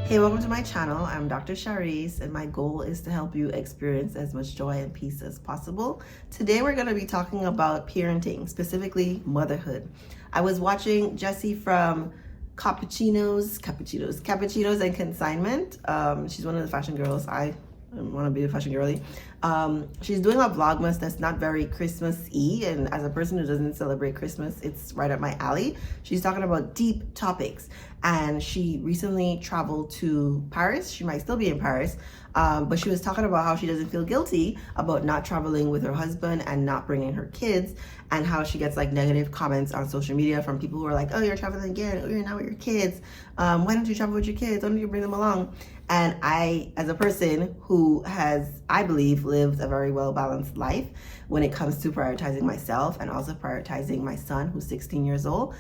Hey, welcome to my channel. I'm Dr. Shareece, and my goal is to help you experience as much joy and peace as possible. Today, we're going to be talking about parenting, specifically motherhood. I was watching Jessie from Cappuccinos and Consignment. She's one of the fashion girls. I want to be a fashion girly. She's doing a vlogmas that's not very Christmas-y, and as a person who doesn't celebrate Christmas, it's right up my alley. She's talking about deep topics, and she recently traveled to Paris. She might still be in Paris, but she was talking about how she doesn't feel guilty about not traveling with her husband and not bringing her kids, and how she gets like negative comments on social media from people who are like, oh, you're traveling again, oh, you're not with your kids, why don't you travel with your kids, why don't you bring them along? And I, as a person who has, I believe, lived a very well-balanced life when it comes to prioritizing myself and also prioritizing my son, who's 16 years old,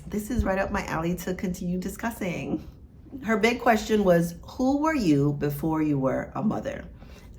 this is right up my alley to continue discussing. Her big question was, who were you before you were a mother?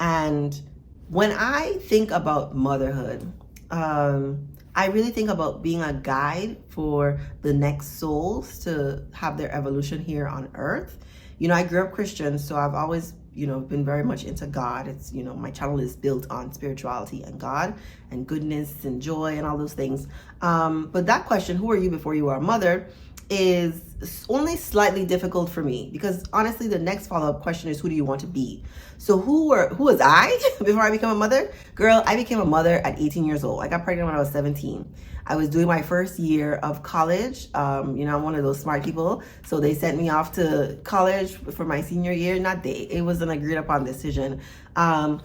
And when I think about motherhood, I really think about being a guide for the next souls to have their evolution here on earth. You know, I grew up Christian, so I've always, been very much into God. It's, my channel is built on spirituality and God and goodness and joy and all those things. But that question, who are you before you were a mother, is only slightly difficult for me, because honestly, the next follow-up question is, who do you want to be? So who was I before I became a mother? Girl, I became a mother at 18 years old. I got pregnant when I was 17. I was doing my first year of college. I'm one of those smart people. So they sent me off to college for my senior year. It was an agreed upon decision. So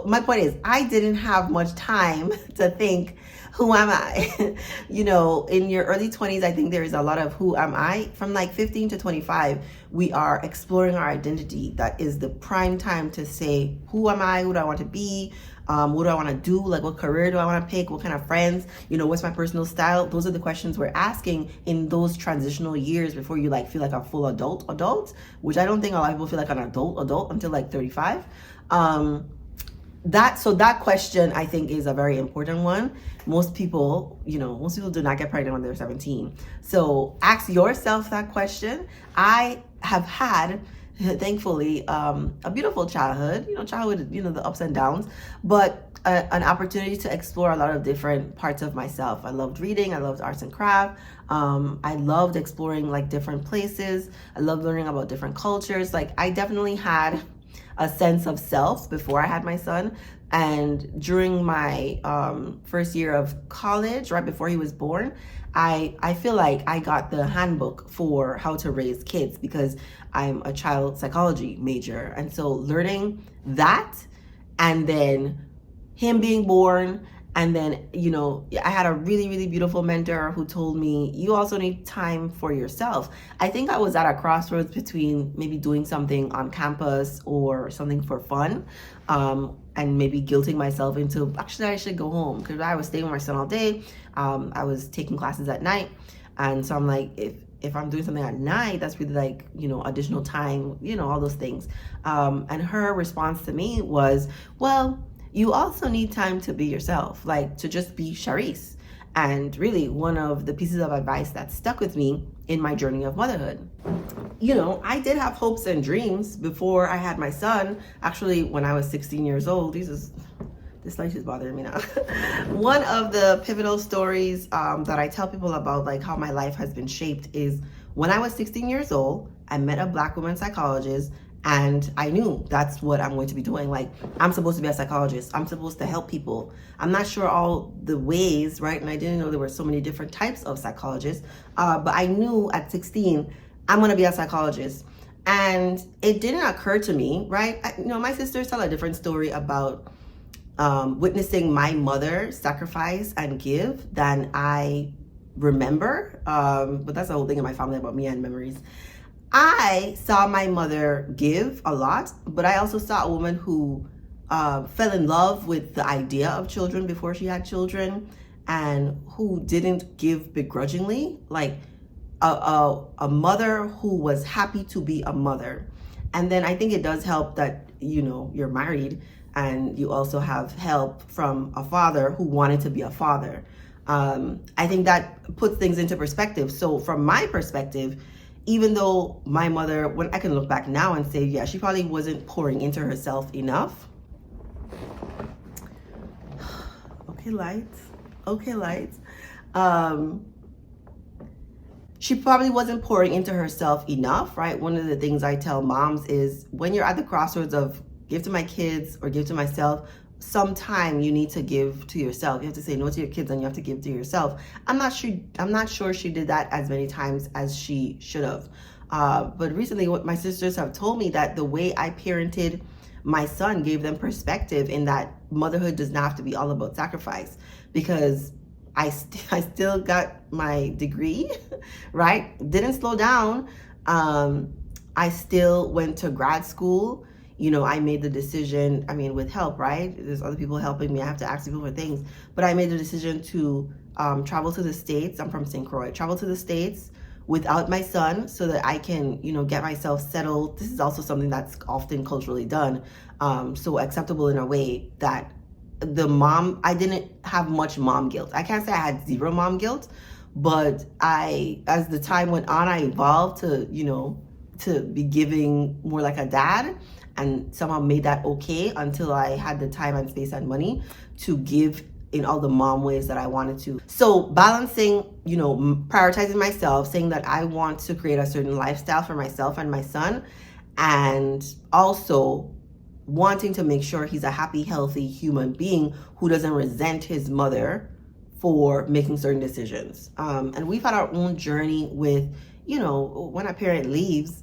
my point is, I didn't have much time to think, who am I? In your early 20s, I think there is a lot of who am I. From like 15 to 25, we are exploring our identity. That is the prime time to say, who am I? Who do I want to be? What do I want to do? Like, what career do I want to pick? What kind of friends? What's my personal style? Those are the questions we're asking in those transitional years before you feel like a full adult, which I don't think a lot of people feel like an adult until like 35. That question, I think, is a very important one. Most people do not get pregnant when they're 17. So ask yourself that question. I have had, thankfully, a beautiful childhood, the ups and downs, but an opportunity to explore a lot of different parts of myself. I loved reading. I loved arts and craft. I loved exploring different places. I loved learning about different cultures. I definitely had a sense of self before I had my son. And during my first year of college, right before he was born, I feel like I got the handbook for how to raise kids, because I'm a child psychology major. And so learning that, and then him being born, and then, I had a really, really beautiful mentor who told me, you also need time for yourself. I think I was at a crossroads between maybe doing something on campus or something for fun, and maybe guilting myself into, actually, I should go home, because I was staying with my son all day. I was taking classes at night. And so I'm like, if I'm doing something at night, that's really additional time, all those things. And her response to me was, well, you also need time to be yourself, to just be Shareece. And really, one of the pieces of advice that stuck with me in my journey of motherhood. I did have hopes and dreams before I had my son. Actually, when I was 16 years old, this light is bothering me now. One of the pivotal stories that I tell people about, how my life has been shaped, is when I was 16 years old, I met a Black woman psychologist. And I knew that's what I'm going to be doing. I'm supposed to be a psychologist. I'm supposed to help people. I'm not sure all the ways, right? And I didn't know there were so many different types of psychologists. But I knew at 16, I'm going to be a psychologist. And it didn't occur to me, right? My sisters tell a different story about witnessing my mother sacrifice and give than I remember. But that's the whole thing in my family about me and memories. I saw my mother give a lot, but I also saw a woman who fell in love with the idea of children before she had children, and who didn't give begrudgingly, a mother who was happy to be a mother. And then I think it does help that, you're married and you also have help from a father who wanted to be a father. I think that puts things into perspective. So from my perspective, even though my mother, when I can look back now and say, yeah, she probably wasn't pouring into herself enough. Okay, lights. Okay, lights. She probably wasn't pouring into herself enough, right? One of the things I tell moms is when you're at the crossroads of give to my kids or give to myself, sometime you need to give to yourself. You have to say no to your kids and you have to give to yourself. I'm not sure she did that as many times as she should have. But recently what my sisters have told me that the way I parented my son gave them perspective in that motherhood does not have to be all about sacrifice, because I still got my degree, right? Didn't slow down. I still went to grad school. You know, I made the decision, I mean, with help, right? There's other people helping me. I have to ask people for things. But I made the decision to travel to the States. I'm from St. Croix. Travel to the States without my son so that I can, you know, get myself settled. This is also something that's often culturally done. So acceptable in a way that I didn't have much mom guilt. I can't say I had zero mom guilt, but as the time went on, I evolved to, you know, to be giving more like a dad, and somehow made that okay until I had the time and space and money to give in all the mom ways that I wanted to. So balancing, you know, prioritizing myself, saying that I want to create a certain lifestyle for myself and my son, and also wanting to make sure he's a happy, healthy human being who doesn't resent his mother for making certain decisions. And we've had our own journey with, you know, when a parent leaves,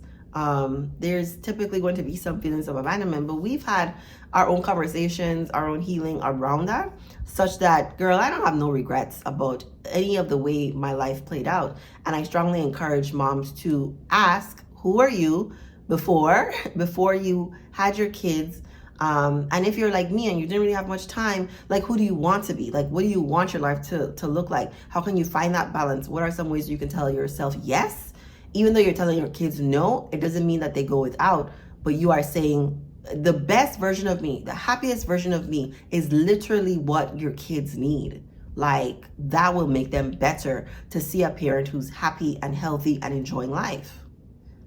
there's typically going to be some feelings of abandonment, but we've had our own conversations, our own healing around that, such that, girl, I don't have no regrets about any of the way my life played out. And I strongly encourage moms to ask, who are you before you had your kids? And if you're like me and you didn't really have much time, like, who do you want to be? Like, what do you want your life to look like? How can you find that balance? What are some ways you can tell yourself yes? Even though you're telling your kids no, it doesn't mean that they go without, but you are saying the best version of me, the happiest version of me is literally what your kids need. Like, that will make them better to see a parent who's happy and healthy and enjoying life.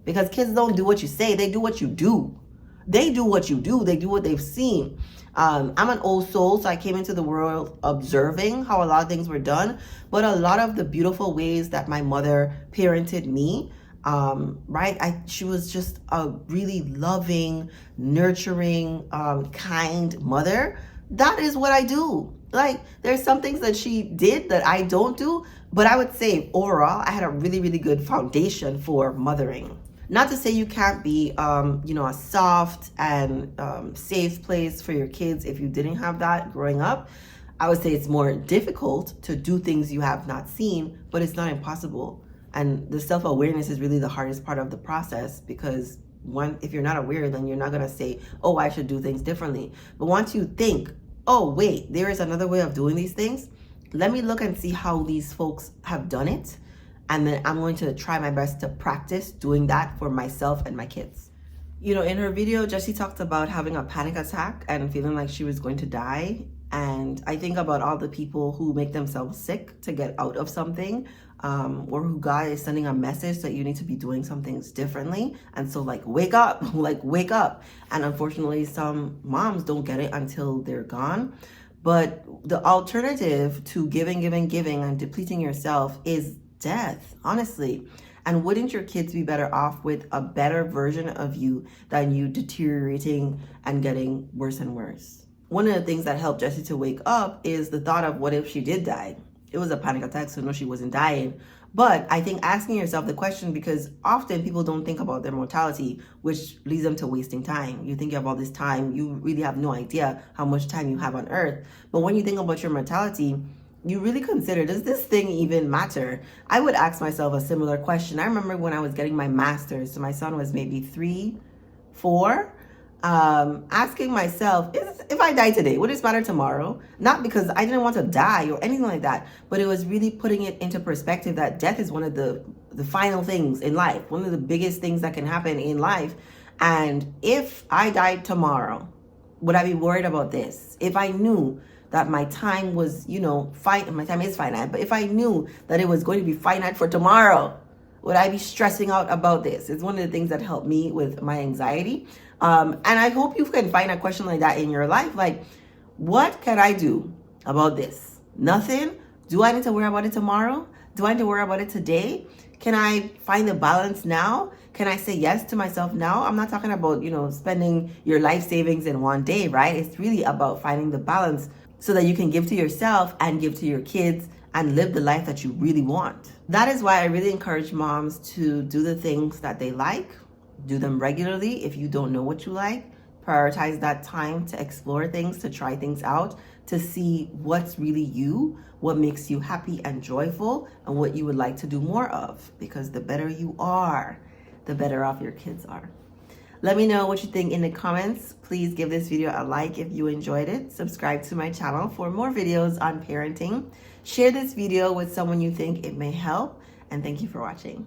Because kids don't do what you say, they do what you do. They do what you do, they do what they've seen. I'm an old soul, so I came into the world observing how a lot of things were done, but a lot of the beautiful ways that my mother parented me, right? She was just a really loving, nurturing, kind mother. That is what I do. Like, there's some things that she did that I don't do, but I would say overall, I had a really, really good foundation for mothering. Not to say you can't be, you know, a soft and safe place for your kids if you didn't have that growing up. I would say it's more difficult to do things you have not seen, but it's not impossible. And the self-awareness is really the hardest part of the process, because if you're not aware, then you're not going to say, oh, I should do things differently. But once you think, oh, wait, there is another way of doing these things, let me look and see how these folks have done it. And then I'm going to try my best to practice doing that for myself and my kids. You know, in her video, Jessie talked about having a panic attack and feeling like she was going to die. And I think about all the people who make themselves sick to get out of something, or who God is sending a message that you need to be doing some things differently. And so, like, wake up, like, wake up. And unfortunately, some moms don't get it until they're gone. But the alternative to giving and depleting yourself is death, honestly. And wouldn't your kids be better off with a better version of you than you deteriorating and getting worse and worse? One of the things that helped Jessie to wake up is the thought of, what if she did die? It was a panic attack, so no, she wasn't dying. But I think asking yourself the question, because often people don't think about their mortality, which leads them to wasting time. You think you have all this time, you really have no idea how much time you have on earth. But when you think about your mortality, you really consider, does this thing even matter? I would ask myself a similar question. I remember when I was getting my master's, so my son was maybe 3, 4, asking myself, if I die today, would this matter tomorrow? Not because I didn't want to die or anything like that, but it was really putting it into perspective that death is one of the final things in life, one of the biggest things that can happen in life. And if I died tomorrow, would I be worried about this? If I knew that my time was, you know, my time is finite, but if I knew that it was going to be finite for tomorrow, Would I be stressing out about this? It's one of the things that helped me with my anxiety. And I hope you can find a question like that in your life. Like, what can I do about this? Nothing? Do I need to worry about it tomorrow? Do I need to worry about it today? Can I find the balance now? Can I say yes to myself now? I'm not talking about, spending your life savings in one day, right? It's really about finding the balance so that you can give to yourself and give to your kids and live the life that you really want. That is why I really encourage moms to do the things that they like, do them regularly. If you don't know what you like, prioritize that time to explore things, to try things out, to see what's really you, what makes you happy and joyful, and what you would like to do more of. Because the better you are, the better off your kids are. Let me know what you think in the comments. Please give this video a like if you enjoyed it. Subscribe to my channel for more videos on parenting. Share this video with someone you think it may help. And thank you for watching.